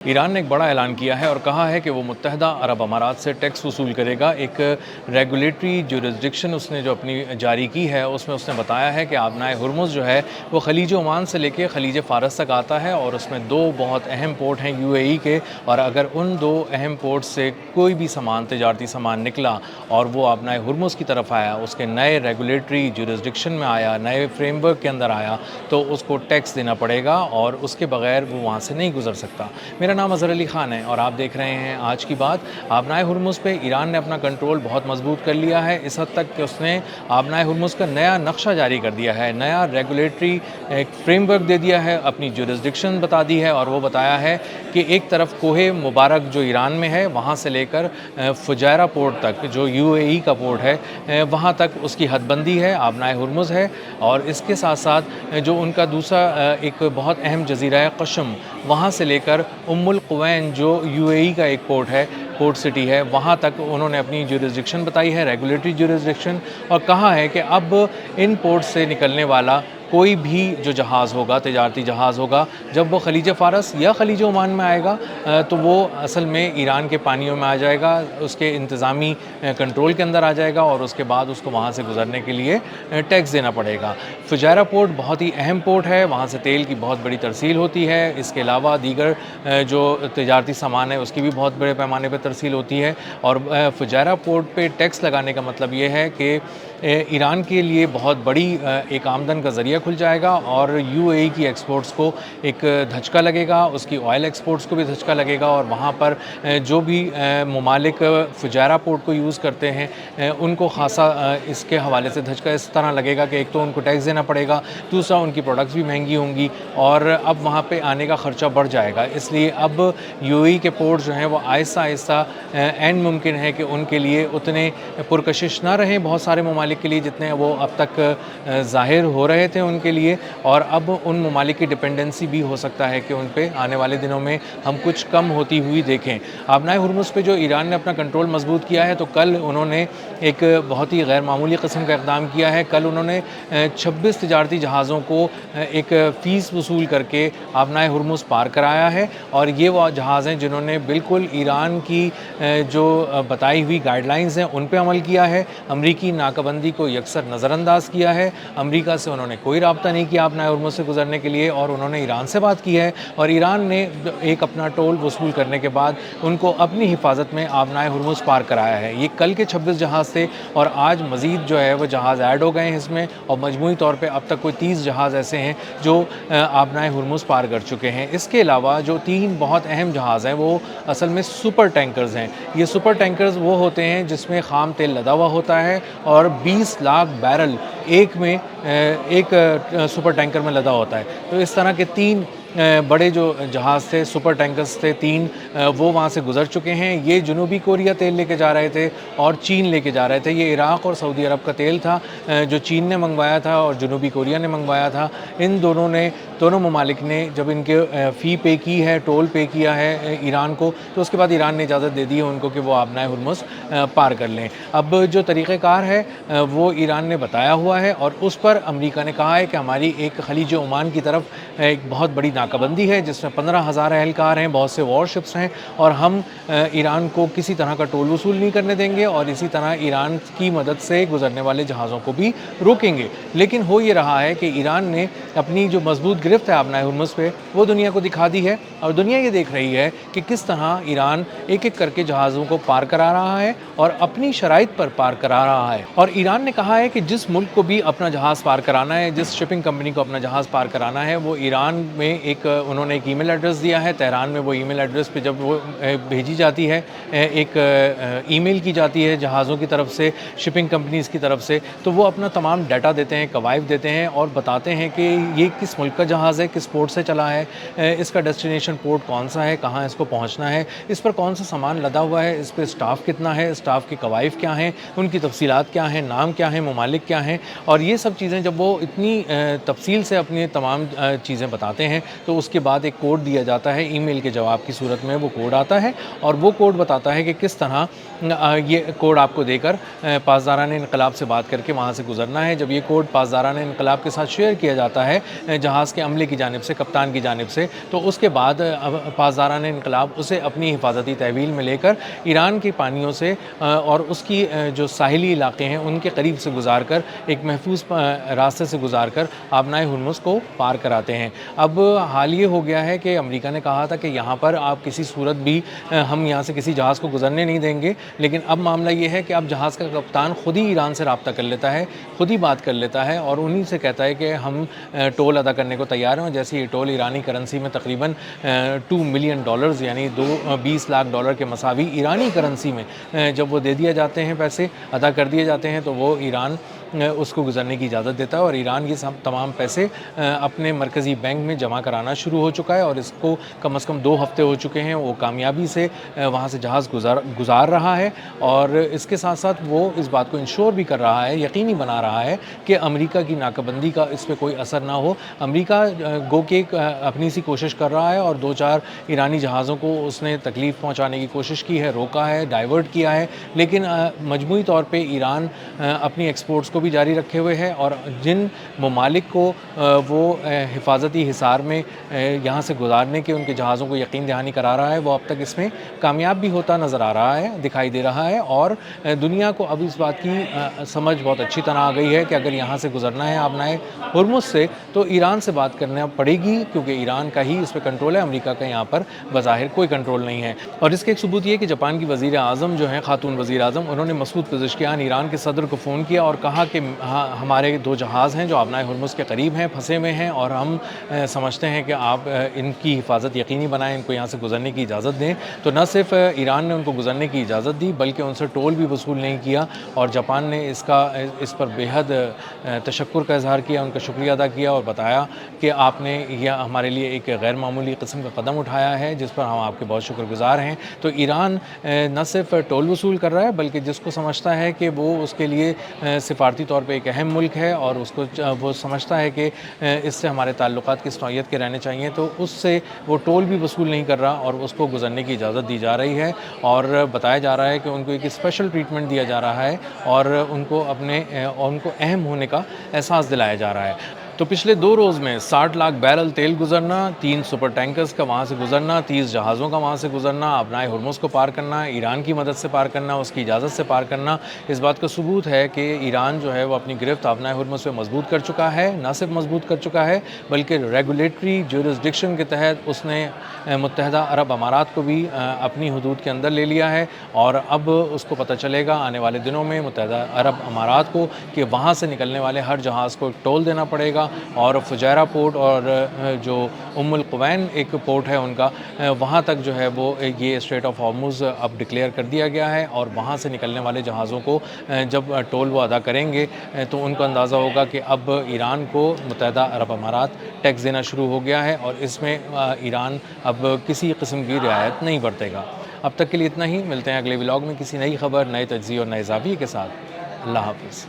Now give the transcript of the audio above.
Iran ने एक बड़ा ऐलान किया है और कहा है कि वो मुत्तहदा अरब अमारात से टैक्स वसूल करेगा। एक रेगुलेटरी जुरिसडिक्शन उसने जो अपनी जारी की है उसमें उसने बताया है कि आबनाए हुर्मुज़ जो है वो खलीज ओमान से लेके खलीज फ़ारस तक आता है और उसमें दो बहुत अहम पोर्ट हैं यूएई के, और अगर उन दो अहम पोर्ट से कोई भी सामान तजारती सामान निकला और वो आबनाए हुर्मुज़ की तरफ आया, उसके नए रेगुलेटरी जुरिसडिक्शन में आया, नए फ्रेमवर्क के अंदर आया, तो उसको टैक्स देना पड़ेगा और उसके बगैर वो वहाँ से नहीं गुजर सकता। मेरा नाम अज़हर अली ख़ान है और आप देख रहे हैं आज की बात। आबनाए हुर्मुज़ पे ईरान ने अपना कंट्रोल बहुत मजबूत कर लिया है, इस हद तक कि उसने आबनाए हुर्मुज़ का नया नक्शा जारी कर दिया है, नया रेगुलेटरी एक फ्रेमवर्क दे दिया है, अपनी जुरिसडिक्शन बता दी है और वो बताया है कि एक तरफ कोहे मुबारक जो ईरान में है वहाँ से लेकर फुजैरा पोर्ट तक जो यूएई का पोर्ट है वहाँ तक उसकी हदबंदी है, आबनाए हुर्मुज़ है। और इसके साथ साथ जो उनका दूसरा एक बहुत अहम जज़ीरा है कशम, वहाँ से लेकर उम्मुल कुवैन जो यूएई का एक पोर्ट है, पोर्ट सिटी है, वहाँ तक उन्होंने अपनी जुरिसडिक्शन बताई है, रेगुलेटरी जुरिसडिक्शन, और कहा है कि अब इन पोर्ट से निकलने वाला कोई भी जो जहाज़ होगा, तिजारती जहाज़ होगा, जब वो खलीज फ़ारस या खलीज ओमान में आएगा तो वो असल में ईरान के पानियों में आ जाएगा, उसके इंतज़ामी कंट्रोल के अंदर आ जाएगा और उसके बाद उसको वहाँ से गुज़रने के लिए टैक्स देना पड़ेगा। फुजैरा पोर्ट बहुत ही अहम पोर्ट है, वहाँ से तेल की बहुत बड़ी तरसील होती है। इसके अलावा दीगर जो तजारती सामान है उसकी भी बहुत बड़े पैमाने पर तरसील होती है। और फुजैरा पोर्ट पे टैक्स लगाने का मतलब ये है कि ईरान के लिए बहुत बड़ी एक आमदन का ज़रिया खुल जाएगा और यूएई की एक्सपोर्ट्स को एक धचका लगेगा, उसकी ऑयल एक्सपोर्ट्स को भी धचका लगेगा। और वहाँ पर जो भी ममालिक फुजैरा पोर्ट को यूज़ करते हैं उनको ख़ासा इसके हवाले से धचका इस तरह लगेगा कि एक तो उनको टैक्स देना पड़ेगा, दूसरा उनकी प्रोडक्ट्स भी महंगी होंगी और अब वहाँ पे आने का ख़र्चा बढ़ जाएगा। इसलिए अब यूएई के पोर्ट जो हैं वो आहिस्ता आहिस्ता एंड मुमकिन है कि उनके लिए उतने पुरकशिश ना रहें बहुत सारे ममालिक के लिए जितने वो अब तक ज़ाहिर हो रहे थे उनके लिए, और अब उन ममालिक की डिपेंडेंसी भी हो सकता है कि उन पे आने वाले दिनों में हम कुछ कम होती हुई देखें। आबनाए हुर्मुज़ पे जो ईरान ने अपना कंट्रोल मजबूत किया है, तो कल उन्होंने एक बहुत ही गैर मामूली किस्म का इक़दाम किया है। कल उन्होंने 26 तिजारती जहाज़ों को एक फ़ीस वसूल करके आबनाए हुर्मुज़ पार कराया है, और ये वो जहाज़ हैं जिन्होंने बिल्कुल ईरान की जो बताई हुई गाइडलाइंस हैं उन पे अमल किया है, अमरीकी नाकाबंदी को यकसर नज़रअंदाज किया है। अमरीका से उन्होंने कोई राब्ता नहीं किया आबनाए हुर्मुज़ से गुजरने के लिए, और उन्होंने ईरान से बात की है और ईरान ने एक अपना टोल वसूल करने के बाद उनको अपनी हिफाजत में आबनाए हुर्मुज़ पार कराया है। ये कल के 26 जहाज़ थे और आज मज़ीद जो है वो जहाज़ ऐड हो गए हैं इसमें, और मजमूई तौर पे अब तक कोई 30 जहाज़ ऐसे हैं जो आबनाए हुर्मुज़ पार कर चुके हैं। इसके अलावा जो 3 बहुत अहम जहाज़ हैं वो असल में सुपर टैंकर्स हैं। ये सुपर टैंकर्स वो होते हैं जिसमें ख़ाम तेल लदा हुआ होता है और 20 लाख बैरल एक सुपर टैंकर में लदा होता है। तो इस तरह के 3 बड़े जो जहाज़ थे, सुपर टैंकर्स थे 3, वो वहाँ से गुज़र चुके हैं। ये जनूबी कोरिया तेल लेके जा रहे थे और चीन लेके जा रहे थे। ये इराक़ और सऊदी अरब का तेल था जो चीन ने मंगवाया था और जनूबी कोरिया ने मंगवाया था। इन दोनों ममालिक ने जब इनके फ़ी पे की है, टोल पे किया है ईरान को, तो उसके बाद ईरान ने इजाज़त दे दी है उनको कि वो आबनाए हुर्मुज़ पार कर लें। अब जो तरीक़ेकार है वो ईरान ने बताया हुआ है और उस पर अमेरिका ने कहा है कि हमारी एक खलीज ओमान की तरफ एक बहुत बड़ी नाकाबंदी है जिसमें 15,000 एहलकार हैं, बहुत से वॉरशिप्स हैं, और हम ईरान को किसी तरह का टोल वसूल नहीं करने देंगे और इसी तरह ईरान की मदद से गुजरने वाले जहाज़ों को भी रोकेंगे। लेकिन हो ये रहा है कि ईरान ने अपनी जो मजबूत गिरफ्त है आबनाए हुर्मुज़ पे वो दुनिया को दिखा दी है, और दुनिया ये देख रही है कि किस तरह ईरान एक एक करके जहाज़ों को पार करा रहा है और अपनी शराइत पर पार करा रहा है। और ईरान ने कहा है कि जिस मुल्क को भी अपना जहाज़ पार कराना है, जिस शिपिंग कंपनी को अपना जहाज़ पार कराना है, वो ईरान में उन्होंने एक ईमेल एड्रेस दिया है। तेहरान में वो ईमेल एड्रेस पे जब वो भेजी जाती है, एक ईमेल की जाती है जहाज़ों की तरफ से, शिपिंग कंपनीज़ की तरफ से, तो वो अपना तमाम डाटा देते हैं, कवायद देते हैं और बताते हैं कि ये किस मुल्क का जहाज़ है, किस पोर्ट से चला है, इसका डेस्टिनेशन पोर्ट कौन सा है, कहाँ इसको पहुँचना है, इस पर कौन सा सामान लदा हुआ है, इस पर स्टाफ कितना है, स्टाफ के कवायद क्या हैं, उनकी तफसीलात क्या हैं, नाम क्या है, ममालिक क्या हैं। और ये सब चीज़ें जब वो इतनी तफसील से अपनी तमाम चीज़ें बताते हैं تو اس کے بعد ایک کوڈ دیا جاتا ہے، ای میل کے جواب کی صورت میں وہ کوڈ آتا ہے، اور وہ کوڈ بتاتا ہے کہ کس طرح یہ کوڈ آپ کو دے کر پاسداران انقلاب سے بات کر کے وہاں سے گزرنا ہے۔ جب یہ کوڈ پاسداران انقلاب کے ساتھ شیئر کیا جاتا ہے جہاز کے عملے کی جانب سے، کپتان کی جانب سے، تو اس کے بعد پاسداران انقلاب اسے اپنی حفاظتی تحویل میں لے کر ایران کی پانیوں سے اور اس کی جو ساحلی علاقے ہیں ان کے قریب سے گزار کر، ایک محفوظ راستے سے گزار کر آبنائے ہرمز کو پار کراتے ہیں۔ اب حال یہ ہو گیا ہے کہ امریکہ نے کہا تھا کہ یہاں پر آپ کسی صورت بھی ہم یہاں سے کسی جہاز کو گزرنے نہیں دیں گے، لیکن اب معاملہ یہ ہے کہ اب جہاز کا کپتان خود ہی ایران سے رابطہ کر لیتا ہے، خود ہی بات کر لیتا ہے اور انہی سے کہتا ہے کہ ہم ٹول ادا کرنے کو تیار ہیں، اور جیسے یہ ٹول ایرانی کرنسی میں تقریباً $2 ملین یعنی 20 لاکھ ڈالر کے مساوی ایرانی کرنسی میں جب وہ دے دیے جاتے ہیں، پیسے ادا کر دیے جاتے ہیں، تو وہ ایران اس کو گزرنے کی اجازت دیتا ہے، اور ایران یہ تمام پیسے اپنے مرکزی بینک میں جمع کرانا شروع ہو چکا ہے، اور اس کو کم از کم 2 ہفتے ہو چکے ہیں وہ کامیابی سے وہاں سے جہاز گزار رہا ہے، اور اس کے ساتھ ساتھ وہ اس بات کو انشور بھی کر رہا ہے، یقینی بنا رہا ہے کہ امریکہ کی ناکبندی کا اس پہ کوئی اثر نہ ہو۔ امریکہ گو کہ اپنی سی کوشش کر رہا ہے، اور 2-4 ایرانی جہازوں کو اس نے تکلیف پہنچانے کی کوشش کی ہے، روکا ہے، ڈائیورٹ کیا ہے، لیکن مجموعی طور پہ ایران اپنی ایکسپورٹس کو بھی جاری رکھے ہوئے ہے، اور جن ممالک کو وہ حفاظتی حصار میں یہاں سے گزارنے کے ان کے جہازوں کو یقین دہانی کرا رہا ہے، وہ اب تک اس میں کامیاب بھی ہوتا نظر آ رہا ہے، دکھائی دے رہا ہے، اور دنیا کو اب اس بات کی سمجھ بہت اچھی طرح آ گئی ہے کہ اگر یہاں سے گزرنا ہے آبنائے ہرمز سے تو ایران سے بات کرنا پڑے گی، کیونکہ ایران کا ہی اس پہ کنٹرول ہے، امریکہ کا یہاں پر بظاہر کوئی کنٹرول نہیں ہے۔ اور اس کے ایک ثبوت یہ کہ جاپان کی وزیر اعظم جو ہیں، خاتون وزیر اعظم، انہوں نے مسعود پزشکیان ایران کے صدر کو فون کیا اور کہا کہ ہمارے 2 جہاز ہیں جو آبنائے ہرمز کے قریب ہیں، پھنسے ہوئے ہیں، اور ہم سمجھتے ہیں کہ آپ ان کی حفاظت یقینی بنائیں، ان کو یہاں سے گزرنے کی اجازت دیں۔ تو نہ صرف ایران نے ان کو گزرنے کی اجازت دی، بلکہ ان سے ٹول بھی وصول نہیں کیا، اور جاپان نے اس پر بے حد تشکر کا اظہار کیا، ان کا شکریہ ادا کیا، اور بتایا کہ آپ نے یہ ہمارے لیے ایک غیر معمولی قسم کا قدم اٹھایا ہے جس پر ہم آپ کے بہت شکر گزار ہیں۔ تو ایران نہ صرف ٹول وصول کر رہا ہے، بلکہ جس کو سمجھتا ہے کہ وہ اس کے لیے سفارتی طور پہ ایک اہم ملک ہے، اور اس کو وہ سمجھتا ہے کہ اس سے ہمارے تعلقات کس نوعیت کے رہنے چاہیے، تو اس سے وہ ٹول بھی وصول نہیں کر رہا، اور اس کو گزرنے کی اجازت دی جا رہی ہے، اور بتایا جا رہا ہے کہ ان کو ایک اسپیشل ٹریٹمنٹ دیا جا رہا ہے، اور ان کو اہم ہونے کا احساس دلایا جا رہا ہے۔ تو پچھلے 2 روز میں 60 لاکھ بیرل تیل گزرنا، 3 سپر ٹینکرز کا وہاں سے گزرنا، 30 جہازوں کا وہاں سے گزرنا، آبنائے ہرمز کو پار کرنا، ایران کی مدد سے پار کرنا، اس کی اجازت سے پار کرنا، اس بات کا ثبوت ہے کہ ایران جو ہے وہ اپنی گرفت آبنائے ہرمز پہ مضبوط کر چکا ہے، نہ صرف مضبوط کر چکا ہے بلکہ ریگولیٹری جورسڈکشن کے تحت اس نے متحدہ عرب امارات کو بھی اپنی حدود کے اندر لے لیا ہے، اور اب اس کو پتہ چلے گا آنے والے دنوں میں متحدہ عرب امارات کو کہ وہاں سے نکلنے والے ہر جہاز کو ایک ٹول دینا پڑے گا، اور فجیرہ پورٹ اور جو القوین ایک پورٹ ہے ان کا، وہاں تک جو ہے وہ یہ اسٹریٹ آف ہارمز اب ڈکلیئر کر دیا گیا ہے، اور وہاں سے نکلنے والے جہازوں کو جب ٹول وہ ادا کریں گے تو ان کو اندازہ ہوگا کہ اب ایران کو متحدہ عرب امارات ٹیکس دینا شروع ہو گیا ہے، اور اس میں ایران اب کسی قسم کی رعایت نہیں برتے گا۔ اب تک کے لیے اتنا ہی، ملتے ہیں اگلے ولاگ میں کسی نئی خبر، نئے تجزیے اور نئے زاویے کے ساتھ۔ اللہ حافظ۔